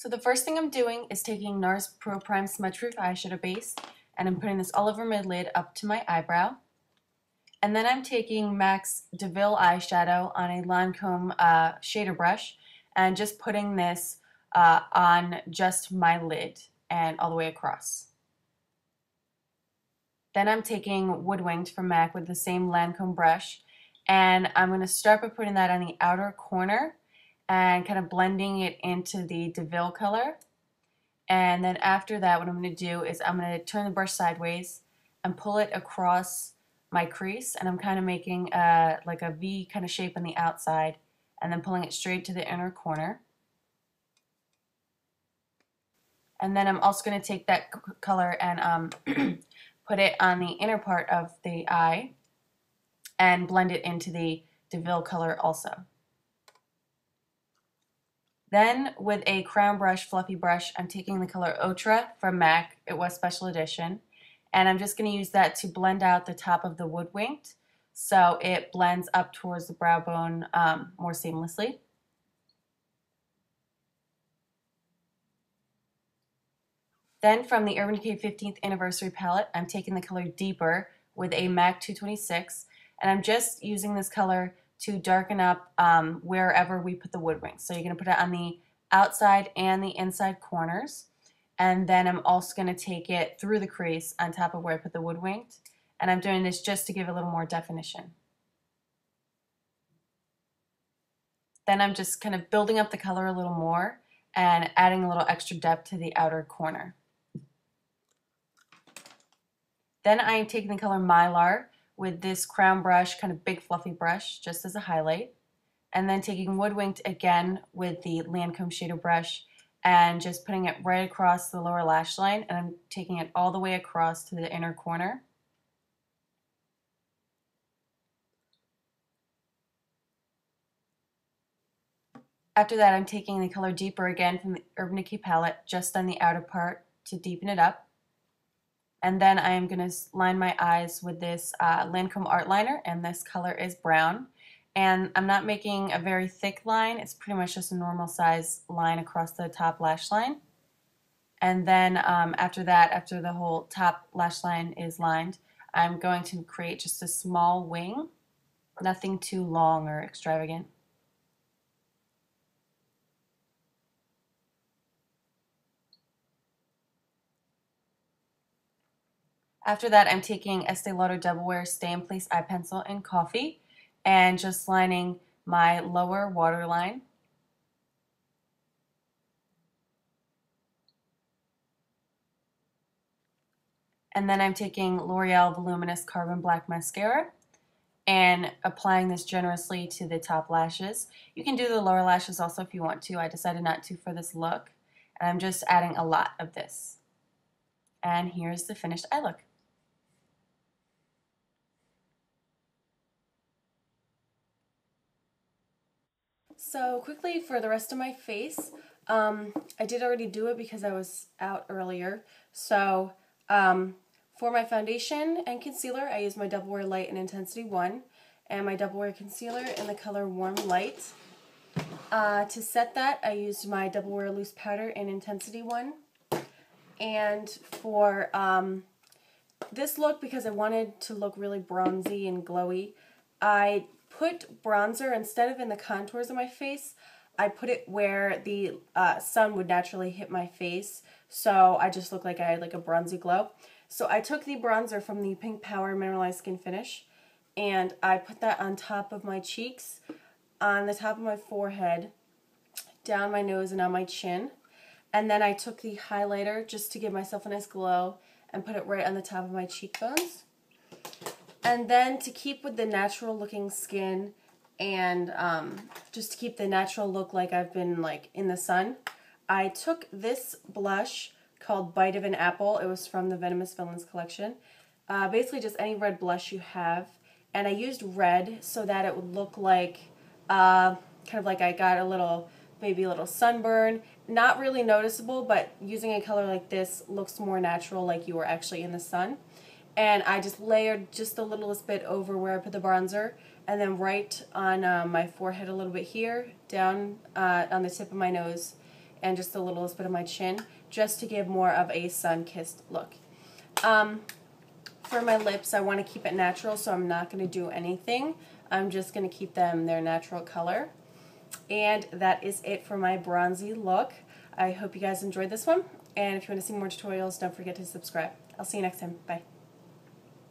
So the first thing I'm doing is taking NARS Pro Prime Smudge Proof Eyeshadow Base, and I'm putting this all over my lid up to my eyebrow. And then I'm taking MAC's DeVille eyeshadow on a Lancome shader brush, and just putting this on just my lid and all the way across. Then I'm taking Woodwinked from MAC with the same Lancome brush, and I'm going to start by putting that on the outer corner and kind of blending it into the DeVille color. And then after that, what I'm going to do is I'm going to turn the brush sideways and pull it across my crease, and I'm kind of making like a V kind of shape on the outside, and then pulling it straight to the inner corner. And then I'm also going to take that color and put it on the inner part of the eye and blend it into the DeVille color also. Then with a crown brush, fluffy brush, I'm taking the color Otra from MAC. It was special edition. And I'm just going to use that to blend out the top of the Woodwinked so it blends up towards the brow bone more seamlessly. Then from the Urban Decay 15th Anniversary palette, I'm taking the color Deeper with a MAC 226, and I'm just using this color to darken up wherever we put the Woodwinked. So you're going to put it on the outside and the inside corners, and then I'm also going to take it through the crease on top of where I put the Woodwinked, and I'm doing this just to give a little more definition. Then I'm just kind of building up the color a little more and adding a little extra depth to the outer corner. Then I am taking the color Mylar with this crown brush, kind of big fluffy brush, just as a highlight. And then taking Woodwinked again with the Lancome shader brush and just putting it right across the lower lash line, and I'm taking it all the way across to the inner corner. After that, I'm taking the color Deeper again from the Urban Decay palette, just on the outer part to deepen it up. And then I am going to line my eyes with this Lancome art liner, and this color is brown. And I'm not making a very thick line, it's pretty much just a normal size line across the top lash line. And then after that, after the whole top lash line is lined, I'm going to create just a small wing, nothing too long or extravagant. After that, I'm taking Estee Lauder Double Wear Stay in Place Eye Pencil in Coffee and just lining my lower waterline. And then I'm taking L'Oreal Voluminous Carbon Black Mascara and applying this generously to the top lashes. You can do the lower lashes also if you want to. I decided not to for this look. And I'm just adding a lot of this. And here's the finished eye look. So quickly for the rest of my face, I did already do it because I was out earlier. So for my foundation and concealer, I use my Double Wear Light in Intensity 1 and my Double Wear Concealer in the color Warm Light. To set that, I used my Double Wear Loose Powder in Intensity 1. And for this look, because I wanted to look really bronzy and glowy, I put bronzer, instead of in the contours of my face, I put it where the sun would naturally hit my face, so I just looked like I had like a bronzy glow. So I took the bronzer from the Pink Power Mineralized Skin Finish, and I put that on top of my cheeks, on the top of my forehead, down my nose, and on my chin. And then I took the highlighter just to give myself a nice glow and put it right on the top of my cheekbones. And then to keep with the natural looking skin and just to keep the natural look like I've been like in the sun, I took this blush called Bite of an Apple. It was from the Venomous Villains collection. Basically just any red blush you have. And I used red so that it would look like kind of like I got a little, maybe a little sunburn. Not really noticeable, but using a color like this looks more natural, like you were actually in the sun. And I just layered just the littlest bit over where I put the bronzer, and then right on my forehead a little bit here, down on the tip of my nose, and just the littlest bit of my chin, just to give more of a sun-kissed look. For my lips, I want to keep it natural, so I'm not going to do anything. I'm just going to keep them their natural color. And that is it for my bronzy look. I hope you guys enjoyed this one. And if you want to see more tutorials, don't forget to subscribe. I'll see you next time. Bye.